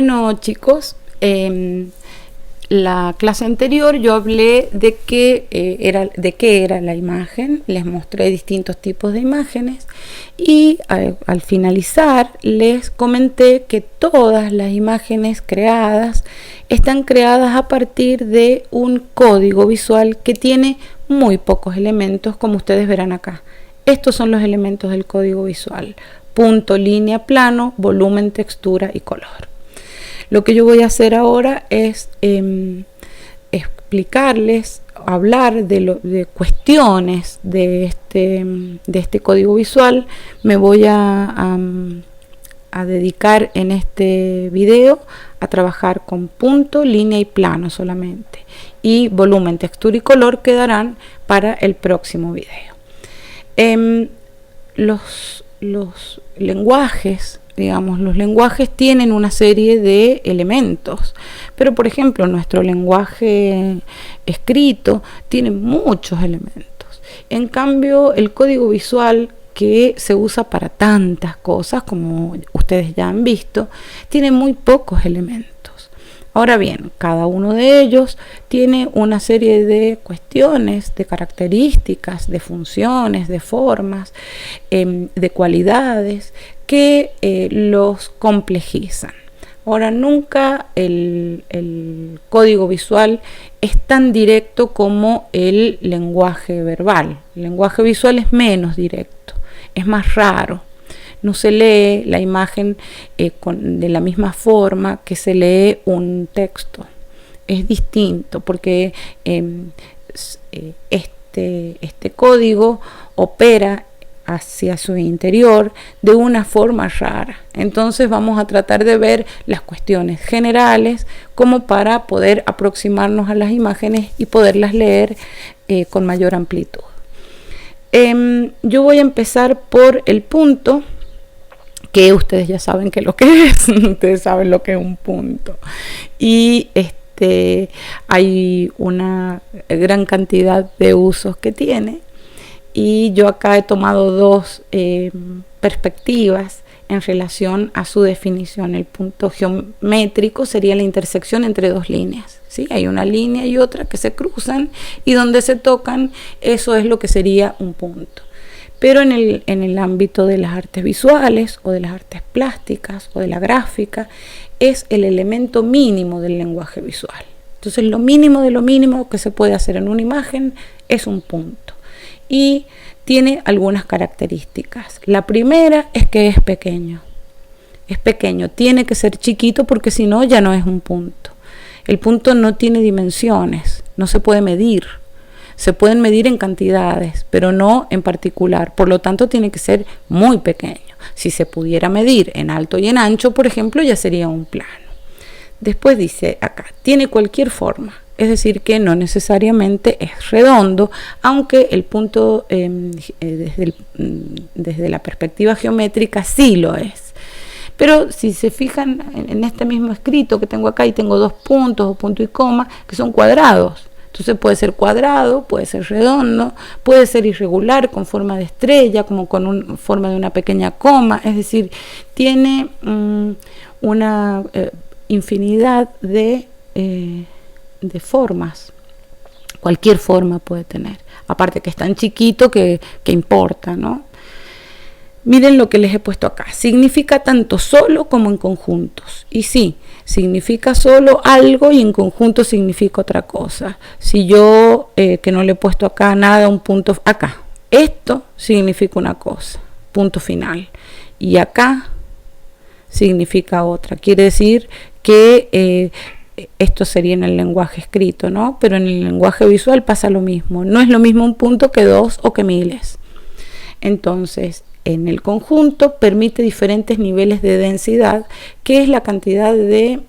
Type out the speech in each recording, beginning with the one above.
Bueno, chicos, la clase anterior yo hablé de qué era la imagen, les mostré distintos tipos de imágenes y al finalizar les comenté que todas las imágenes creadas están creadas a partir de un código visual que tiene muy pocos elementos, como ustedes verán acá. Estos son los elementos del código visual: punto, línea, plano, volumen, textura y color. Lo que yo voy a hacer ahora es explicarles, hablar de cuestiones de este código visual. Me voy a dedicar en este video a trabajar con punto, línea y plano solamente. Y volumen, textura y color quedarán para el próximo video. Los lenguajes, digamos, los lenguajes tienen una serie de elementos, pero por ejemplo nuestro lenguaje escrito tiene muchos elementos. En cambio, el código visual, que se usa para tantas cosas como ustedes ya han visto, tiene muy pocos elementos. Ahora bien, cada uno de ellos tiene una serie de cuestiones, de características, de funciones, de formas, de cualidades que los complejizan. Ahora, nunca el código visual es tan directo como el lenguaje verbal. El lenguaje visual es menos directo, es más raro. No se lee la imagen de la misma forma que se lee un texto. Es distinto porque este código opera hacia su interior de una forma rara. Entonces vamos a tratar de ver las cuestiones generales como para poder aproximarnos a las imágenes y poderlas leer con mayor amplitud. Yo voy a empezar por el punto, que ustedes ya saben que lo que es. Ustedes saben lo que es un punto. Y hay una gran cantidad de usos que tiene. Y yo acá he tomado dos perspectivas en relación a su definición. El punto geométrico sería la intersección entre dos líneas, ¿sí? Hay una línea y otra que se cruzan y donde se tocan, eso es lo que sería un punto. Pero en el ámbito de las artes visuales o de las artes plásticas o de la gráfica, es el elemento mínimo del lenguaje visual. Entonces, lo mínimo de lo mínimo que se puede hacer en una imagen es un punto. Y tiene algunas características. La primera es que es pequeño. Es pequeño, tiene que ser chiquito porque si no ya no es un punto. El punto no tiene dimensiones, no se puede medir. Se pueden medir en cantidades, pero no en particular. Por lo tanto, tiene que ser muy pequeño. Si se pudiera medir en alto y en ancho, por ejemplo, ya sería un plano. Después dice acá, tiene cualquier forma. Es decir, que no necesariamente es redondo, aunque el punto desde la perspectiva geométrica sí lo es. Pero si se fijan en este mismo escrito que tengo acá, y tengo dos puntos o punto y coma, que son cuadrados. Entonces puede ser cuadrado, puede ser redondo, puede ser irregular con forma de estrella, como con forma de una pequeña coma. Es decir, tiene una infinidad de formas. Cualquier forma puede tener. Aparte que es tan chiquito que importa, ¿no? Miren lo que les he puesto acá. Significa tanto solo como en conjuntos. Y sí, significa solo algo y en conjunto significa otra cosa. Si yo, que no le he puesto acá nada, un punto acá. Esto significa una cosa, punto final. Y acá significa otra. Quiere decir que esto sería en el lenguaje escrito, ¿no? Pero en el lenguaje visual pasa lo mismo. No es lo mismo un punto que dos o que miles. Entonces, en el conjunto permite diferentes niveles de densidad, que es la cantidad de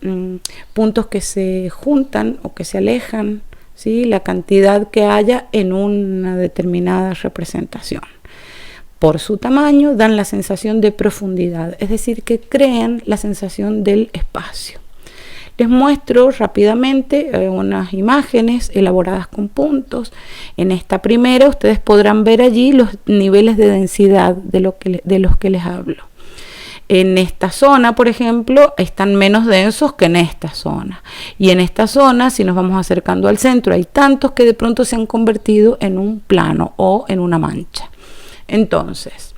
puntos que se juntan o que se alejan, ¿sí? La cantidad que haya en una determinada representación. Por su tamaño dan la sensación de profundidad, es decir, que crean la sensación del espacio. Les muestro rápidamente unas imágenes elaboradas con puntos. En esta primera ustedes podrán ver allí los niveles de densidad de los que les hablo. En esta zona, por ejemplo, están menos densos que en esta zona. Y en esta zona, si nos vamos acercando al centro, hay tantos que de pronto se han convertido en un plano o en una mancha. Entonces,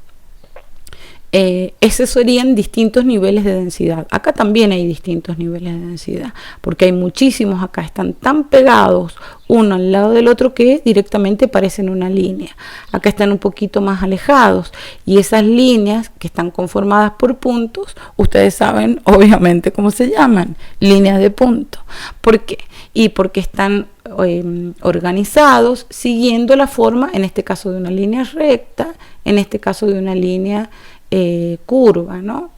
esos serían distintos niveles de densidad. Acá también hay distintos niveles de densidad, porque hay muchísimos acá, están tan pegados uno al lado del otro que directamente parecen una línea. Acá están un poquito más alejados, y esas líneas que están conformadas por puntos, ustedes saben obviamente cómo se llaman, líneas de punto. ¿Por qué? Y porque están organizados siguiendo la forma, en este caso de una línea recta, en este caso de una línea curva, ¿no?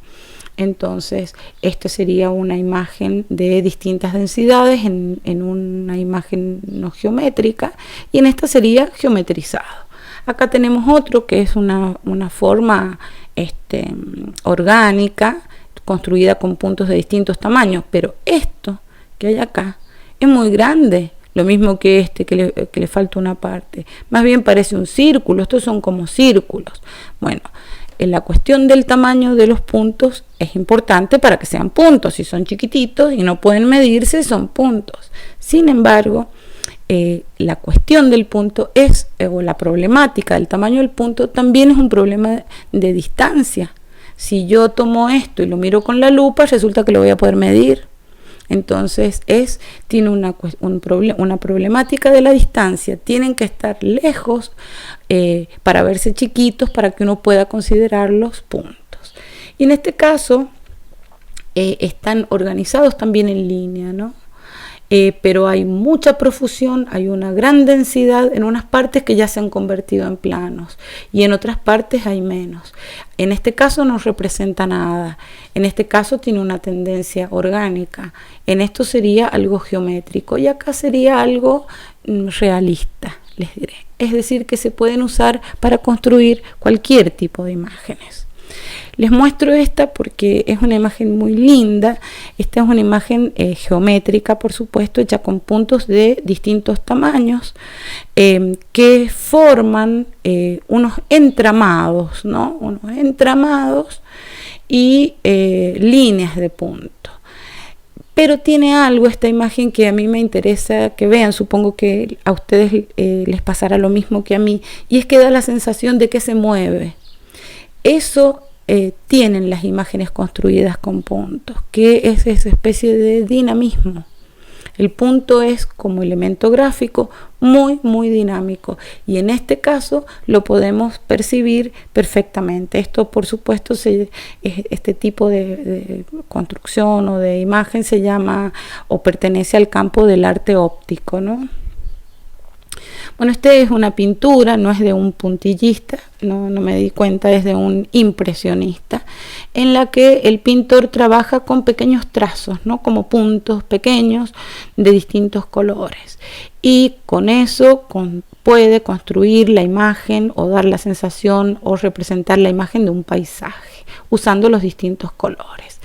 Entonces, esta sería una imagen de distintas densidades en una imagen no geométrica, y en esta sería geometrizado. Acá tenemos otro que es una forma orgánica, construida con puntos de distintos tamaños, pero esto que hay acá es muy grande. Lo mismo que que le falta una parte. Más bien parece un círculo. Estos son como círculos. Bueno, en la cuestión del tamaño de los puntos es importante para que sean puntos. Si son chiquititos y no pueden medirse, son puntos. Sin embargo, la cuestión del punto o la problemática del tamaño del punto también es un problema de distancia. Si yo tomo esto y lo miro con la lupa, resulta que lo voy a poder medir. Entonces tiene una problemática de la distancia. Tienen que estar lejos para verse chiquitos, para que uno pueda considerar los puntos. Y en este caso están organizados también en línea, ¿no? Pero hay mucha profusión, hay una gran densidad en unas partes que ya se han convertido en planos, y en otras partes hay menos. En este caso no representa nada, en este caso tiene una tendencia orgánica, en esto sería algo geométrico, y acá sería algo realista, les diré. Es decir, que se pueden usar para construir cualquier tipo de imágenes. Les muestro esta porque es una imagen muy linda. Esta es una imagen geométrica, por supuesto, hecha con puntos de distintos tamaños que forman unos entramados, ¿no? Unos entramados y líneas de punto. Pero tiene algo esta imagen que a mí me interesa que vean. Supongo que a ustedes les pasará lo mismo que a mí, y es que da la sensación de que se mueve. Eso tienen las imágenes construidas con puntos, que es esa especie de dinamismo. El punto es como elemento gráfico muy dinámico, y en este caso lo podemos percibir perfectamente. Esto, por supuesto, este tipo de construcción o de imagen se llama o pertenece al campo del arte óptico, ¿no? Bueno, esta es una pintura, no es de un puntillista, no me di cuenta, es de un impresionista, en la que el pintor trabaja con pequeños trazos, ¿no? Como puntos pequeños de distintos colores, y con eso puede construir la imagen o dar la sensación o representar la imagen de un paisaje usando los distintos colores.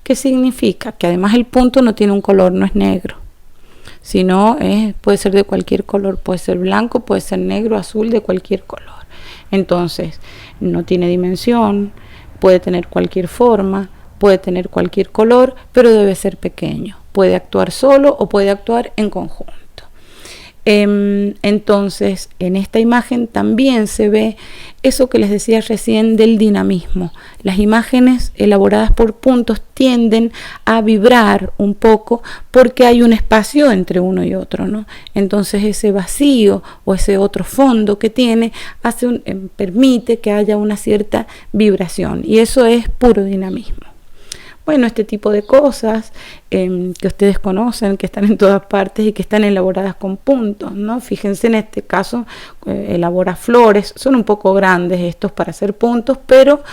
¿Qué significa? Que además el punto no tiene un color, no es negro, sino puede ser de cualquier color, puede ser blanco, puede ser negro, azul, de cualquier color. Entonces, no tiene dimensión, puede tener cualquier forma, puede tener cualquier color, pero debe ser pequeño. Puede actuar solo o puede actuar en conjunto. Entonces, en esta imagen también se ve eso que les decía recién del dinamismo. Las imágenes elaboradas por puntos tienden a vibrar un poco porque hay un espacio entre uno y otro, ¿no? Entonces ese vacío o ese otro fondo que tiene permite que haya una cierta vibración, y eso es puro dinamismo. Bueno, este tipo de cosas que ustedes conocen, que están en todas partes y que están elaboradas con puntos, ¿no? Fíjense, en este caso elabora flores. Son un poco grandes estos para hacer puntos, pero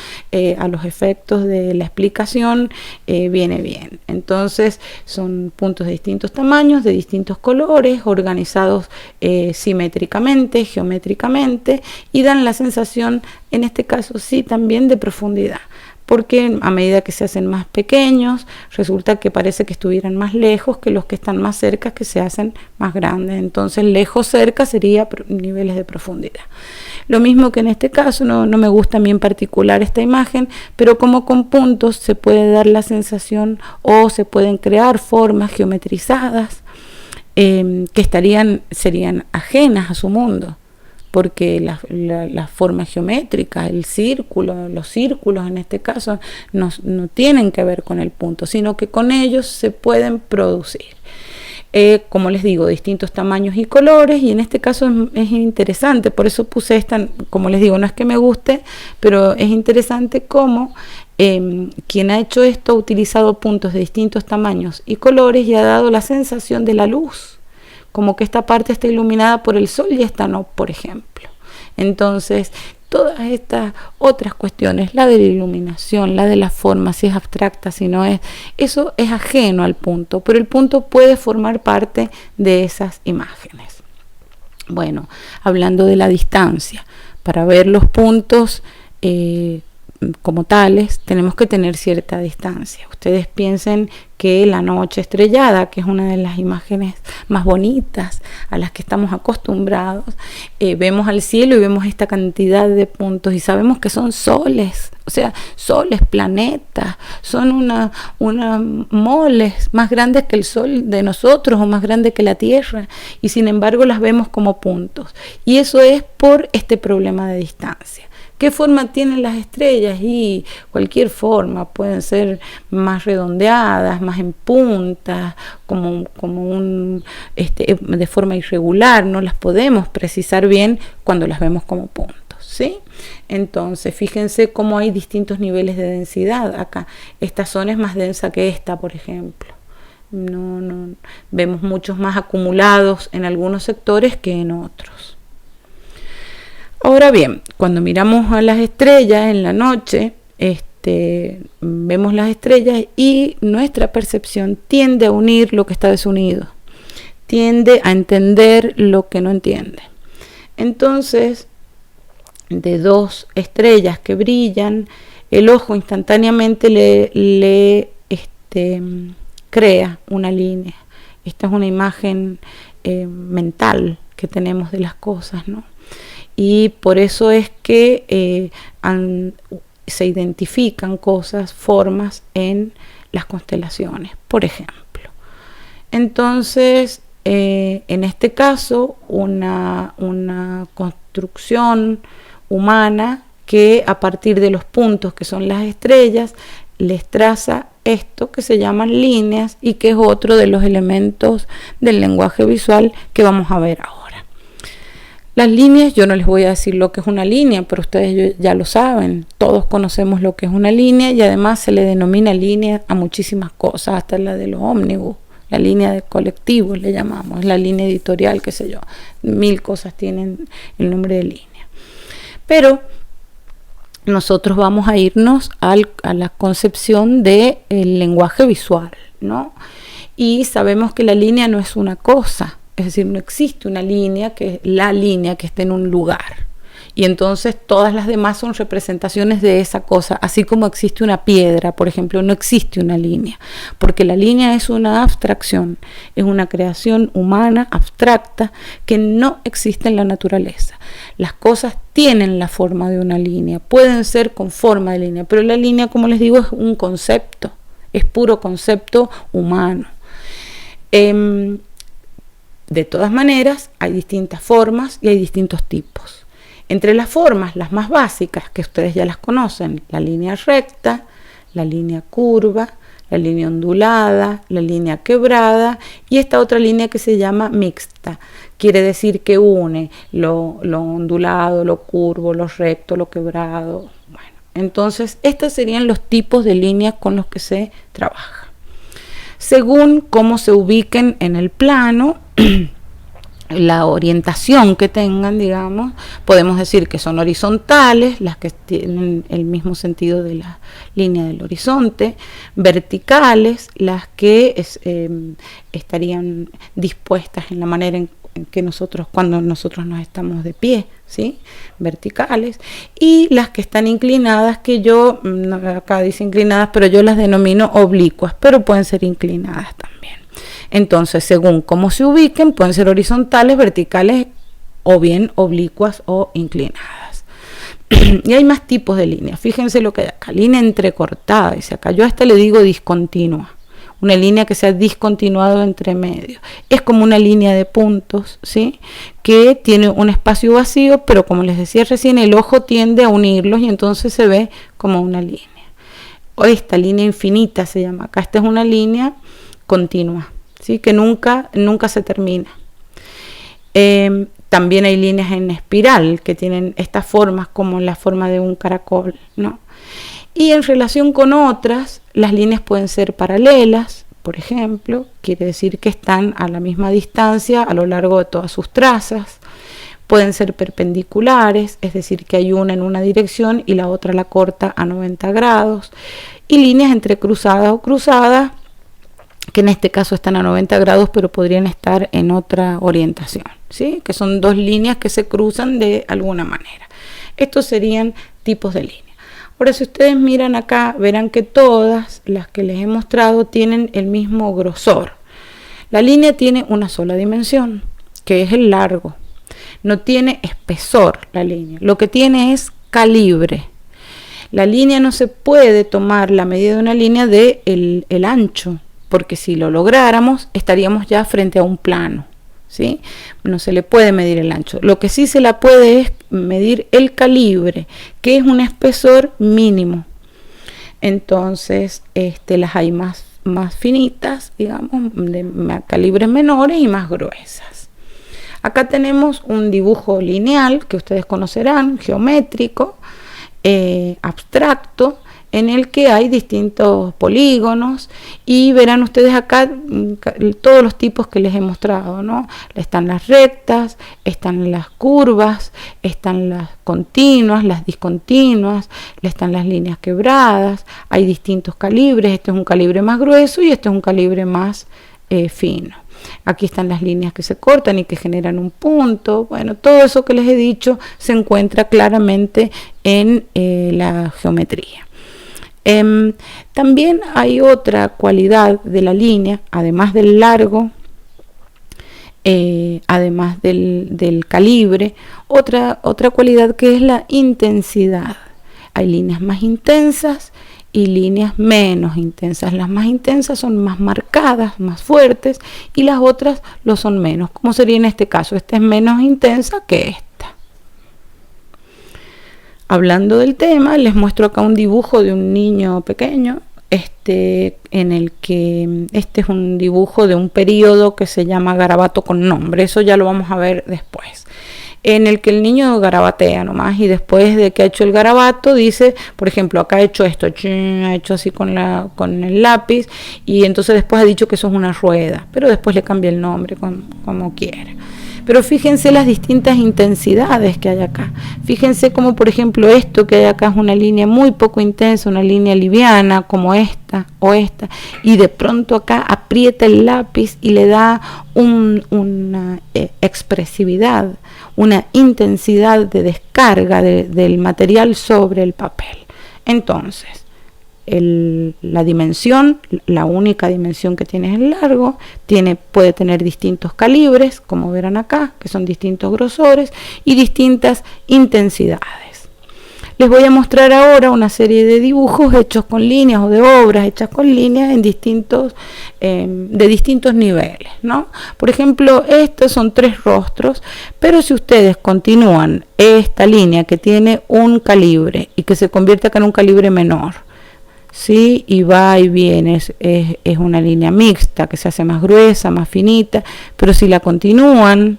a los efectos de la explicación viene bien. Entonces son puntos de distintos tamaños, de distintos colores, organizados simétricamente, geométricamente, y dan la sensación, en este caso sí, también de profundidad. porque a medida que se hacen más pequeños, resulta que parece que estuvieran más lejos que los que están más cerca, que se hacen más grandes. Entonces lejos cerca sería niveles de profundidad. Lo mismo que en este caso, no me gusta a mí en particular esta imagen, pero como con puntos se puede dar la sensación o se pueden crear formas geometrizadas que serían ajenas a su mundo, porque las formas geométricas, el círculo, los círculos en este caso, no tienen que ver con el punto, sino que con ellos se pueden producir. Como les digo, distintos tamaños y colores, y en este caso es interesante, por eso puse esta, como les digo, no es que me guste, pero es interesante cómo quien ha hecho esto ha utilizado puntos de distintos tamaños y colores y ha dado la sensación de la luz, como que esta parte está iluminada por el sol y esta no, por ejemplo. Entonces, todas estas otras cuestiones, la de la iluminación, la de la forma, si es abstracta, si no es, eso es ajeno al punto, pero el punto puede formar parte de esas imágenes. Bueno, hablando de la distancia, para ver los puntos como tales, tenemos que tener cierta distancia. Ustedes piensen que la noche estrellada, que es una de las imágenes más bonitas a las que estamos acostumbrados, vemos al cielo y vemos esta cantidad de puntos y sabemos que son soles, o sea, soles, planetas, son una moles más grandes que el sol de nosotros o más grandes que la Tierra, y sin embargo las vemos como puntos, y eso es por este problema de distancia. ¿Qué forma tienen las estrellas? Y cualquier forma, pueden ser más redondeadas, más en puntas, de forma irregular, no las podemos precisar bien cuando las vemos como puntos, ¿sí? Entonces, fíjense cómo hay distintos niveles de densidad acá. Esta zona es más densa que esta, por ejemplo. No, vemos muchos más acumulados en algunos sectores que en otros. Ahora bien, cuando miramos a las estrellas en la noche, vemos las estrellas y nuestra percepción tiende a unir lo que está desunido, tiende a entender lo que no entiende. Entonces, de dos estrellas que brillan, el ojo instantáneamente le crea una línea. Esta es una imagen mental que tenemos de las cosas, ¿no? Y por eso es que se identifican cosas, formas en las constelaciones, por ejemplo. Entonces, en este caso, una construcción humana que a partir de los puntos que son las estrellas, les traza esto que se llaman líneas y que es otro de los elementos del lenguaje visual que vamos a ver ahora. Las líneas, yo no les voy a decir lo que es una línea, pero ustedes ya lo saben, todos conocemos lo que es una línea y además se le denomina línea a muchísimas cosas, hasta la de los ómnibus, la línea de colectivos le llamamos, la línea editorial, qué sé yo, 1000 cosas tienen el nombre de línea. Pero nosotros vamos a irnos a la concepción del lenguaje visual, ¿no? Y sabemos que la línea no es una cosa. Es decir, no existe una línea que es la línea que esté en un lugar. Y entonces todas las demás son representaciones de esa cosa. Así como existe una piedra, por ejemplo, no existe una línea. Porque la línea es una abstracción, es una creación humana abstracta que no existe en la naturaleza. Las cosas tienen la forma de una línea, pueden ser con forma de línea, pero la línea, como les digo, es un concepto, es puro concepto humano. De todas maneras, hay distintas formas y hay distintos tipos. Entre las formas, las más básicas, que ustedes ya las conocen, la línea recta, la línea curva, la línea ondulada, la línea quebrada y esta otra línea que se llama mixta. Quiere decir que une lo ondulado, lo curvo, lo recto, lo quebrado. Bueno, entonces, estos serían los tipos de líneas con los que se trabaja. Según cómo se ubiquen en el plano, la orientación que tengan, digamos, podemos decir que son horizontales, las que tienen el mismo sentido de la línea del horizonte, verticales, las que estarían dispuestas en la manera que nosotros cuando nosotros nos estamos de pie, ¿sí? Verticales, y las que están inclinadas, que yo, acá dice inclinadas, pero yo las denomino oblicuas, pero pueden ser inclinadas también. Entonces, según cómo se ubiquen, pueden ser horizontales, verticales o bien oblicuas o inclinadas. Y hay más tipos de líneas. Fíjense lo que hay acá, línea entrecortada, dice acá. Yo a esta le digo discontinua. Una línea que se ha discontinuado entre medio. Es como una línea de puntos, ¿sí? Que tiene un espacio vacío, pero como les decía recién, el ojo tiende a unirlos y entonces se ve como una línea. O esta línea infinita se llama acá. Esta es una línea continua, ¿sí? Que nunca se termina. También hay líneas en espiral que tienen estas formas como la forma de un caracol, ¿no? Y en relación con otras, las líneas pueden ser paralelas, por ejemplo, quiere decir que están a la misma distancia a lo largo de todas sus trazas. Pueden ser perpendiculares, es decir, que hay una en una dirección y la otra la corta a 90 grados. Y líneas entrecruzadas o cruzadas, que en este caso están a 90 grados, pero podrían estar en otra orientación, ¿sí? Que son dos líneas que se cruzan de alguna manera. Estos serían tipos de líneas. Ahora, si ustedes miran acá, verán que todas las que les he mostrado tienen el mismo grosor. La línea tiene una sola dimensión, que es el largo. No tiene espesor la línea. Lo que tiene es calibre. La línea no se puede tomar la medida de una línea de el ancho, porque si lo lográramos, estaríamos ya frente a un plano, ¿sí? No se le puede medir el ancho. Lo que sí se la puede es medir el calibre, que es un espesor mínimo. Entonces, las hay más finitas, digamos, de calibres menores y más gruesas. Acá tenemos un dibujo lineal que ustedes conocerán, geométrico, abstracto, en el que hay distintos polígonos y verán ustedes acá todos los tipos que les he mostrado, ¿no? Están las rectas, están las curvas, están las continuas, las discontinuas, están las líneas quebradas, hay distintos calibres, este es un calibre más grueso y este es un calibre más fino. Aquí están las líneas que se cortan y que generan un punto. Bueno, todo eso que les he dicho se encuentra claramente en la geometría. También hay otra cualidad de la línea, además del largo, además del calibre, otra cualidad que es la intensidad. Hay líneas más intensas y líneas menos intensas. Las más intensas son más marcadas, más fuertes, y las otras lo son menos. ¿Cómo sería en este caso? Esta es menos intensa que esta. Hablando del tema, les muestro acá un dibujo de un niño pequeño, en el que este es un dibujo de un periodo que se llama garabato con nombre. Eso ya lo vamos a ver después. En el que el niño garabatea nomás y después de que ha hecho el garabato dice, por ejemplo, acá ha hecho esto, ha hecho así con el lápiz, y entonces después ha dicho que eso es una rueda, pero después le cambia el nombre como quiera. Pero fíjense las distintas intensidades que hay acá. Fíjense como, por ejemplo, esto que hay acá es una línea muy poco intensa, una línea liviana como esta o esta, y de pronto acá aprieta el lápiz y le da una expresividad, una intensidad de descarga del material sobre el papel. Entonces, la dimensión, la única dimensión que tiene es el largo, puede tener distintos calibres, como verán acá, que son distintos grosores y distintas intensidades. Les voy a mostrar ahora una serie de dibujos hechos con líneas o de obras hechas con líneas de distintos niveles, ¿no? Por ejemplo, estos son 3 rostros, pero si ustedes continúan esta línea que tiene un calibre y que se convierte acá en un calibre menor, ¿sí? Y va y viene, es una línea mixta que se hace más gruesa, más finita, pero si la continúan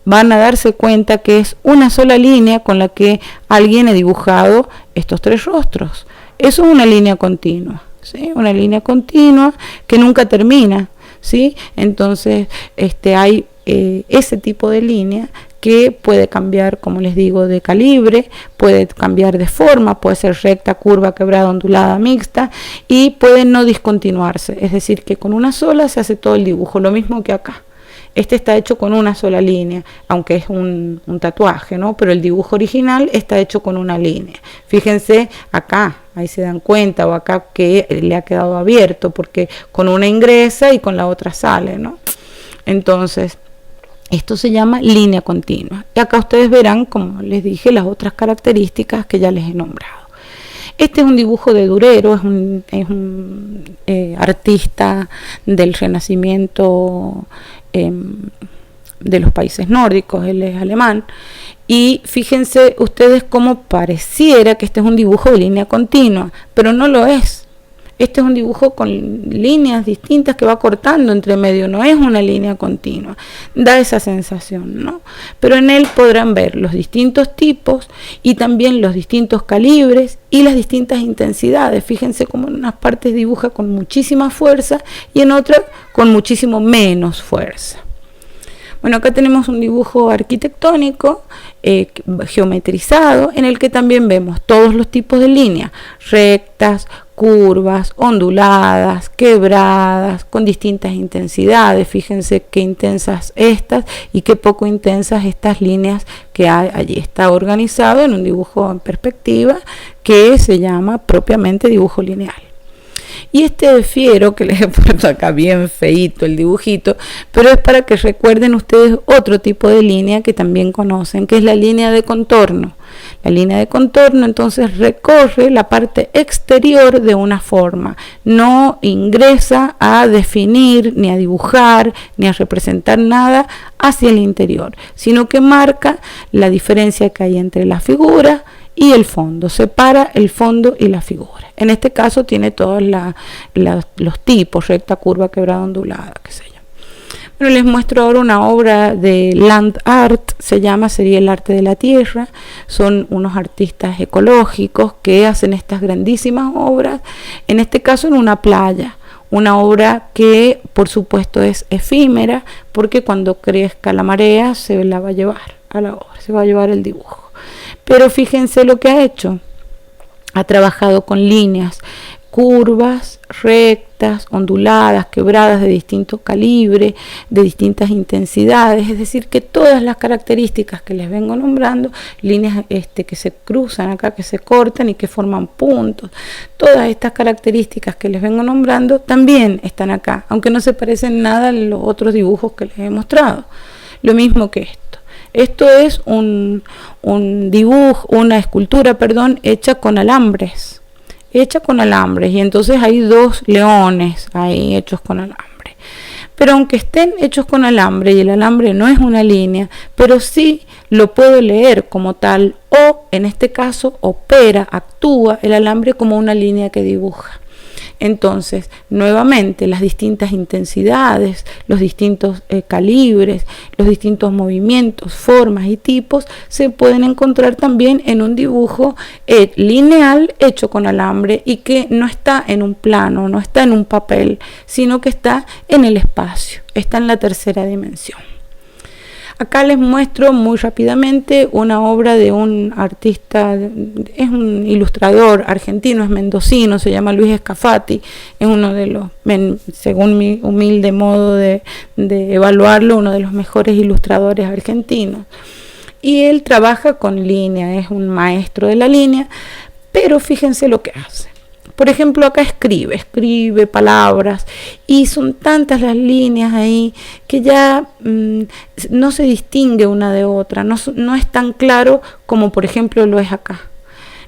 van a darse cuenta que es una sola línea con la que alguien ha dibujado estos 3 rostros. Eso es una línea continua, ¿sí? Una línea continua que nunca termina, ¿sí? Entonces hay ese tipo de línea que puede cambiar, como les digo, de calibre, puede cambiar de forma, puede ser recta, curva, quebrada, ondulada, mixta, y puede no discontinuarse, es decir, que con una sola se hace todo el dibujo, lo mismo que acá. Este está hecho con una sola línea, aunque es un tatuaje, ¿no? Pero el dibujo original está hecho con una línea. Fíjense acá, ahí se dan cuenta, o acá que le ha quedado abierto, porque con una ingresa y con la otra sale, ¿no? Entonces, esto se llama línea continua. Y acá ustedes verán, como les dije, las otras características que ya les he nombrado. Este es un dibujo de Durero, es un artista del Renacimiento de los países nórdicos, él es alemán. Y fíjense ustedes cómo pareciera que este es un dibujo de línea continua, pero no lo es. Este es un dibujo con líneas distintas que va cortando entre medio, no es una línea continua. Da esa sensación, ¿no? Pero en él podrán ver los distintos tipos y también los distintos calibres y las distintas intensidades. Fíjense cómo en unas partes dibuja con muchísima fuerza y en otras con muchísimo menos fuerza. Bueno, acá tenemos un dibujo arquitectónico geometrizado en el que también vemos todos los tipos de líneas, rectas, curvas, onduladas, quebradas, con distintas intensidades. Fíjense qué intensas estas y qué poco intensas estas líneas que hay allí. Está organizado en un dibujo en perspectiva que se llama propiamente dibujo lineal. Y este fiero que les he puesto acá bien feíto el dibujito, pero es para que recuerden ustedes otro tipo de línea que también conocen, que es la línea de contorno. La línea de contorno entonces recorre la parte exterior de una forma, no ingresa a definir, ni a dibujar, ni a representar nada hacia el interior, sino que marca la diferencia que hay entre la figura y el fondo, separa el fondo y la figura. En este caso tiene todos los tipos, recta, curva, quebrada, ondulada, qué sé yo. Bueno, les muestro ahora una obra de Land Art, sería el arte de la tierra. Son unos artistas ecológicos que hacen estas grandísimas obras, en este caso en una playa. Una obra que por supuesto es efímera, porque cuando crezca la marea se la va a llevar a la obra, se va a llevar el dibujo. Pero fíjense lo que ha hecho. Ha trabajado con líneas curvas, rectas, onduladas, quebradas de distinto calibre, de distintas intensidades, es decir, que todas las características que les vengo nombrando, líneas que se cruzan acá, que se cortan y que forman puntos, todas estas características que les vengo nombrando también están acá, aunque no se parecen nada a los otros dibujos que les he mostrado. Lo mismo que esto. Esto es un dibujo, una escultura, hecha con alambres. Y entonces hay dos leones ahí hechos con alambre. Pero aunque estén hechos con alambre y el alambre no es una línea, pero sí lo puedo leer como tal, o en este caso actúa el alambre como una línea que dibuja. Entonces, nuevamente, las distintas intensidades, los distintos calibres, los distintos movimientos, formas y tipos se pueden encontrar también en un dibujo lineal hecho con alambre y que no está en un plano, no está en un papel, sino que está en el espacio, está en la tercera dimensión. Acá les muestro muy rápidamente una obra de un artista, es un ilustrador argentino, es mendocino, se llama Luis Escafati, es uno de los, según mi humilde modo de evaluarlo, uno de los mejores ilustradores argentinos. Y él trabaja con línea, es un maestro de la línea, pero fíjense lo que hace. Por ejemplo, acá escribe palabras y son tantas las líneas ahí que ya no se distingue una de otra, no es tan claro como por ejemplo lo es acá.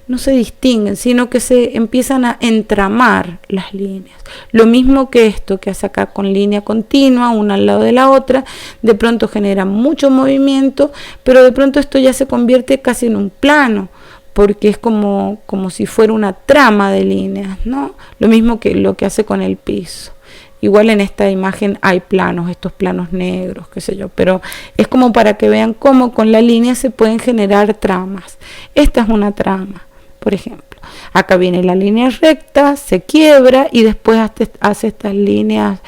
No se distinguen, sino que se empiezan a entramar las líneas. Lo mismo que esto que hace acá con línea continua, una al lado de la otra, de pronto genera mucho movimiento, pero de pronto esto ya se convierte casi en un plano, porque es como si fuera una trama de líneas, ¿no? Lo mismo que lo que hace con el piso. Igual en esta imagen hay planos, estos planos negros, qué sé yo, pero es como para que vean cómo con la línea se pueden generar tramas. Esta es una trama, por ejemplo. Acá viene la línea recta, se quiebra y después hace estas líneas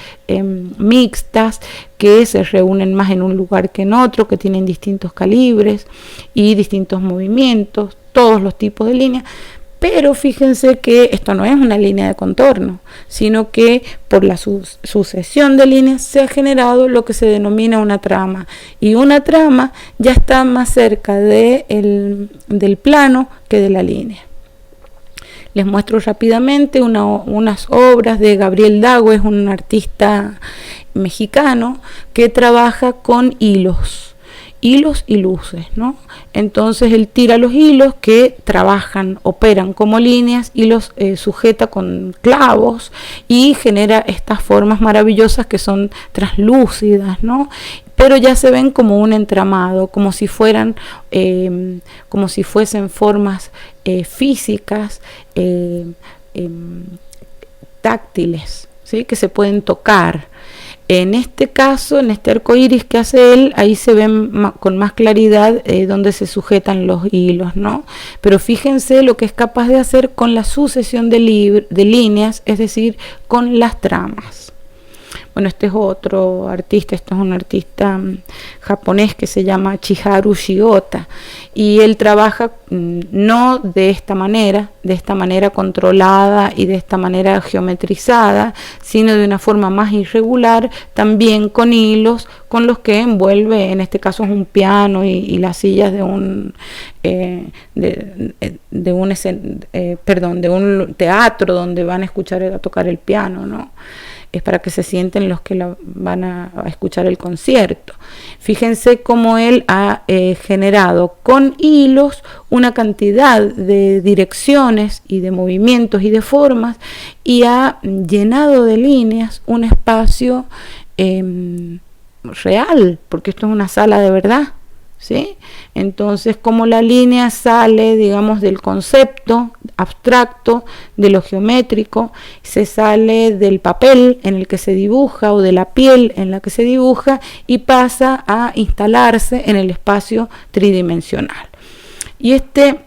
mixtas que se reúnen más en un lugar que en otro, que tienen distintos calibres y distintos movimientos, todos los tipos de líneas, Pero fíjense que esto no es una línea de contorno, sino que por la sucesión de líneas se ha generado lo que se denomina una trama. Y una trama ya está más cerca del plano que de la línea. Les muestro rápidamente unas obras de Gabriel Dago, es un artista mexicano que trabaja con hilos y luces, ¿no? Entonces él tira los hilos que operan como líneas y los sujeta con clavos y genera estas formas maravillosas que son translúcidas, ¿no? Pero ya se ven como un entramado, como si fuesen formas físicas, táctiles, ¿sí? Que se pueden tocar. En este caso, en este arco iris que hace él, ahí se ven con más claridad donde se sujetan los hilos, ¿no? Pero fíjense lo que es capaz de hacer con la sucesión de líneas, es decir, con las tramas. Bueno, este es otro artista, este es un artista japonés que se llama Chiharu Shiota, y él trabaja no de esta manera controlada y de esta manera geometrizada, sino de una forma más irregular, también con hilos con los que envuelve, en este caso es un piano y las sillas de un teatro donde van a tocar el piano, ¿no? Es para que se sienten los que van a escuchar el concierto. Fíjense cómo él ha generado con hilos una cantidad de direcciones y de movimientos y de formas, y ha llenado de líneas un espacio real, porque esto es una sala de verdad, ¿sí? Entonces, como la línea sale, digamos, del concepto abstracto, de lo geométrico, se sale del papel en el que se dibuja o de la piel en la que se dibuja y pasa a instalarse en el espacio tridimensional. Y este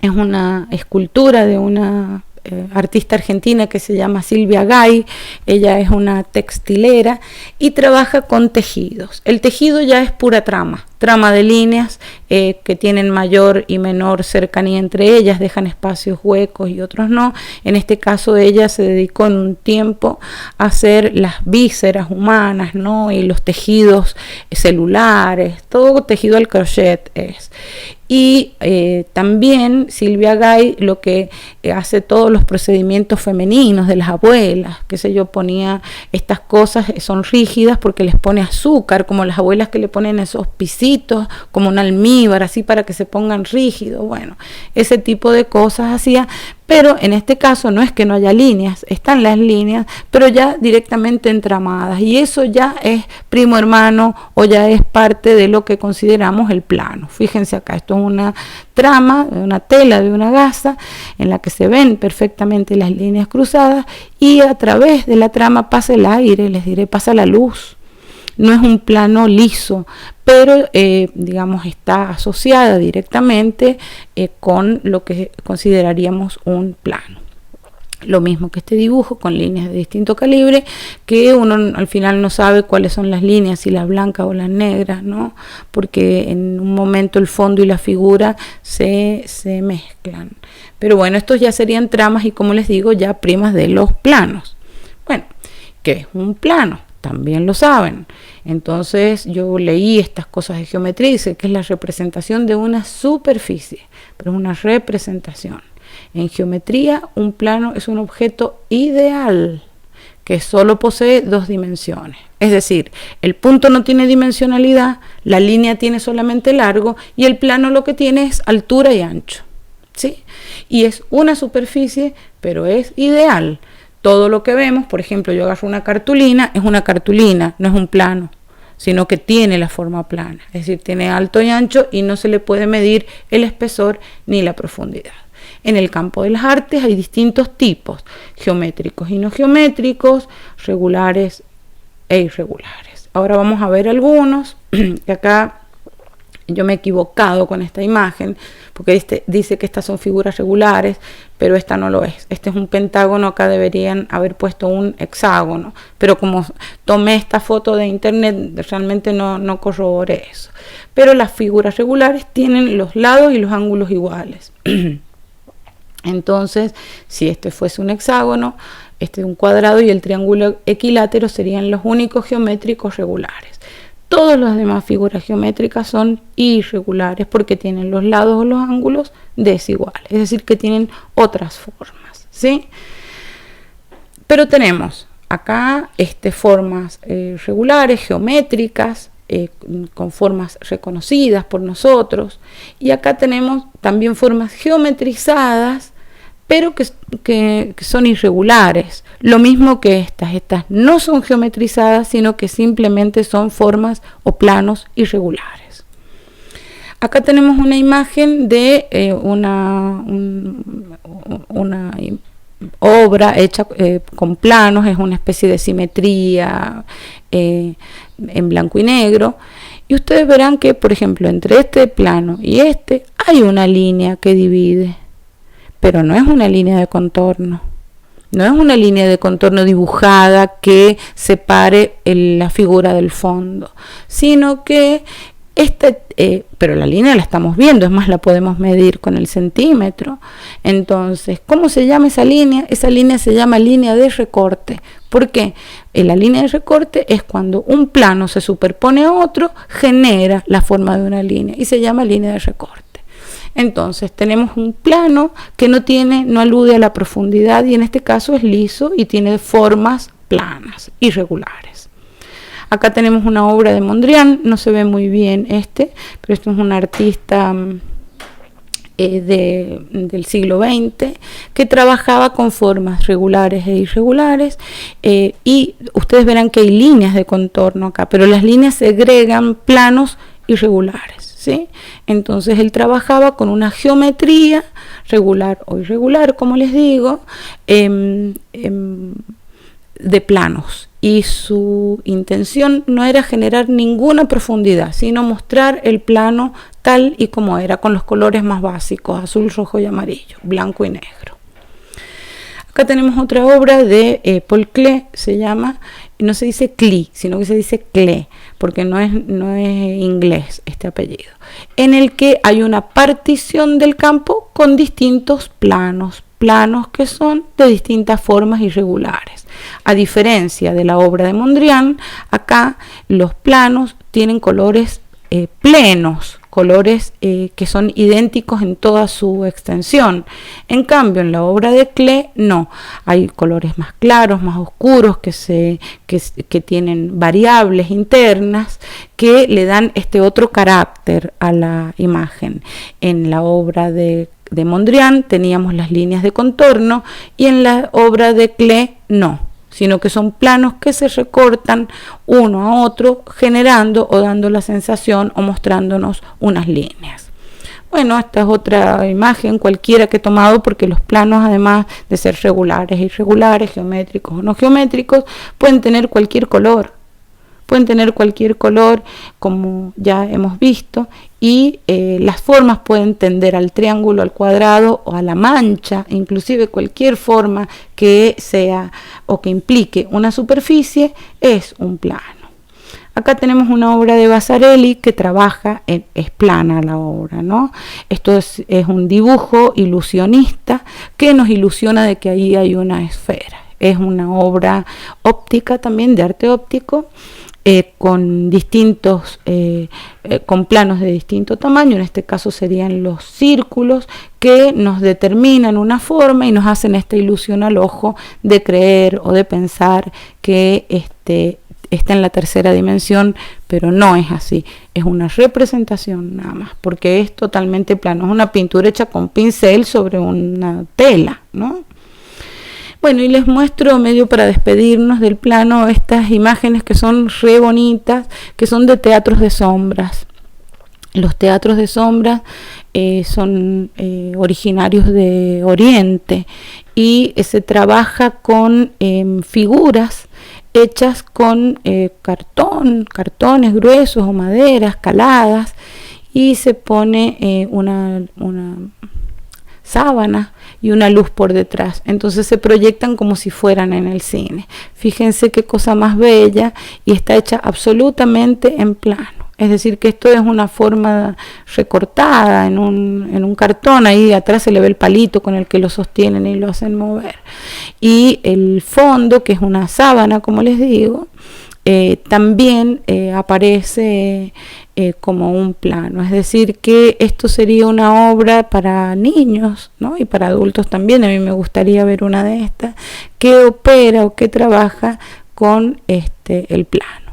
es una escultura de una artista argentina que se llama Silvia Gay. Ella es una textilera y trabaja con tejidos. El tejido ya es pura trama de líneas que tienen mayor y menor cercanía entre ellas, dejan espacios huecos y otros no. En este caso ella se dedicó en un tiempo a hacer las vísceras humanas, ¿no? Y los tejidos celulares, todo tejido al crochet es. Y también Silvia Gay lo que hace todos los procedimientos femeninos de las abuelas, qué sé yo, ponía estas cosas, son rígidas porque les pone azúcar, como las abuelas que le ponen esos pisitos, como un almíbar, así para que se pongan rígidos. Bueno, ese tipo de cosas hacía. Pero en este caso no es que no haya líneas, están las líneas, pero ya directamente entramadas. Y eso ya es primo hermano o ya es parte de lo que consideramos el plano. Fíjense acá, esto es una trama, una tela de una gasa en la que se ven perfectamente las líneas cruzadas y a través de la trama pasa el aire, les diré, pasa la luz. No es un plano liso, pero digamos está asociada directamente con lo que consideraríamos un plano. Lo mismo que este dibujo con líneas de distinto calibre, que uno al final no sabe cuáles son las líneas, si las blancas o las negras, ¿no? Porque en un momento el fondo y la figura se mezclan. Pero bueno, estos ya serían tramas y, como les digo, ya primas de los planos. Bueno, ¿qué es un plano? También lo saben. Entonces yo leí estas cosas de geometría y sé que es la representación de una superficie, pero es una representación. En geometría, un plano es un objeto ideal que solo posee dos dimensiones. Es decir, el punto no tiene dimensionalidad, la línea tiene solamente largo y el plano lo que tiene es altura y ancho, ¿sí? Y es una superficie, pero es ideal. Todo lo que vemos, por ejemplo, yo agarro una cartulina, es una cartulina, no es un plano, sino que tiene la forma plana, es decir, tiene alto y ancho y no se le puede medir el espesor ni la profundidad. En el campo de las artes hay distintos tipos, geométricos y no geométricos, regulares e irregulares. Ahora vamos a ver algunos, que acá yo me he equivocado con esta imagen, porque dice que estas son figuras regulares, pero esta no lo es. Este es un pentágono, acá deberían haber puesto un hexágono, pero como tomé esta foto de internet, realmente no corroboré eso. Pero las figuras regulares tienen los lados y los ángulos iguales. Entonces, si este fuese un hexágono, este un cuadrado y el triángulo equilátero serían los únicos geométricos regulares. Todas las demás figuras geométricas son irregulares porque tienen los lados o los ángulos desiguales, es decir, que tienen otras formas, ¿sí? Pero tenemos acá formas regulares, geométricas, con formas reconocidas por nosotros, y acá tenemos también formas geometrizadas, pero que son irregulares, lo mismo que estas no son geometrizadas, sino que simplemente son formas o planos irregulares. Acá tenemos una imagen de una obra hecha con planos, es una especie de simetría en blanco y negro, y ustedes verán que, por ejemplo, entre este plano y hay una línea que divide, pero no es una línea de contorno, no es una línea de contorno dibujada que separe la figura del fondo, sino que pero la línea la estamos viendo, es más, la podemos medir con el centímetro. Entonces, ¿cómo se llama esa línea? Esa línea se llama línea de recorte. ¿Por qué? La línea de recorte es cuando un plano se superpone a otro, genera la forma de una línea y se llama línea de recorte. Entonces, tenemos un plano que no alude a la profundidad, y en este caso es liso y tiene formas planas, irregulares. Acá tenemos una obra de Mondrian, no se ve muy bien pero esto es un artista del siglo XX que trabajaba con formas regulares e irregulares, y ustedes verán que hay líneas de contorno acá, pero las líneas segregan planos irregulares, ¿sí? Entonces él trabajaba con una geometría regular o irregular, como les digo, de planos, y su intención no era generar ninguna profundidad, sino mostrar el plano tal y como era, con los colores más básicos, azul, rojo y amarillo, blanco y negro. Acá tenemos otra obra de Paul Klee, se llama, no se dice Klee, sino que se dice Klee, porque no es inglés este apellido, en el que hay una partición del campo con distintos planos que son de distintas formas irregulares. A diferencia de la obra de Mondrian, acá los planos tienen colores plenos, colores que son idénticos en toda su extensión. En cambio, en la obra de Klee no, hay colores más claros, más oscuros, que tienen variables internas que le dan otro carácter a la imagen. En la obra de Mondrian teníamos las líneas de contorno, y en la obra de Klee no, sino que son planos que se recortan uno a otro, generando o dando la sensación o mostrándonos unas líneas. Bueno, esta es otra imagen cualquiera que he tomado, porque los planos, además de ser regulares e irregulares, geométricos o no geométricos, pueden tener cualquier color. Como ya hemos visto, y las formas pueden tender al triángulo, al cuadrado o a la mancha, inclusive cualquier forma que sea o que implique una superficie es un plano. Acá tenemos una obra de Vasarely que trabaja, es plana la obra, ¿no? Esto es un dibujo ilusionista que nos ilusiona de que ahí hay una esfera. Es una obra óptica también, de arte óptico, con con planos de distinto tamaño. En este caso serían los círculos, que nos determinan una forma y nos hacen esta ilusión al ojo de creer o de pensar que está en la tercera dimensión, pero no es así, es una representación nada más, porque es totalmente plano, es una pintura hecha con pincel sobre una tela, ¿no? Bueno, y les muestro, medio para despedirnos del plano, estas imágenes que son re bonitas, que son de teatros de sombras. Los teatros de sombras son originarios de Oriente, y se trabaja con figuras hechas con cartones gruesos o maderas caladas, y se pone una sábana y una luz por detrás, entonces se proyectan como si fueran en el cine. Fíjense qué cosa más bella, y está hecha absolutamente en plano. Es decir, que esto es una forma recortada en un cartón, ahí atrás se le ve el palito con el que lo sostienen y lo hacen mover. Y el fondo, que es una sábana, como les digo, también aparece como un plano. Es decir, que esto sería una obra para niños, ¿no? Y para adultos también. A mí me gustaría ver una de estas que opera o que trabaja con el plano.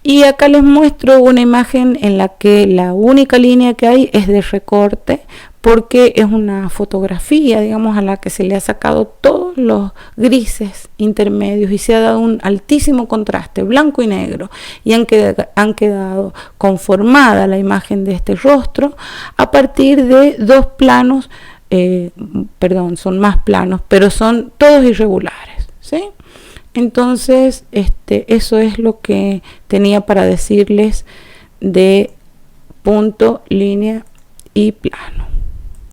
Y acá les muestro una imagen en la que la única línea que hay es de recorte, porque es una fotografía, digamos, a la que se le ha sacado todos los grises intermedios y se ha dado un altísimo contraste, blanco y negro, y han quedado conformada la imagen de este rostro a partir de dos planos, son más planos, pero son todos irregulares, ¿sí? Entonces, eso es lo que tenía para decirles de punto, línea y plano.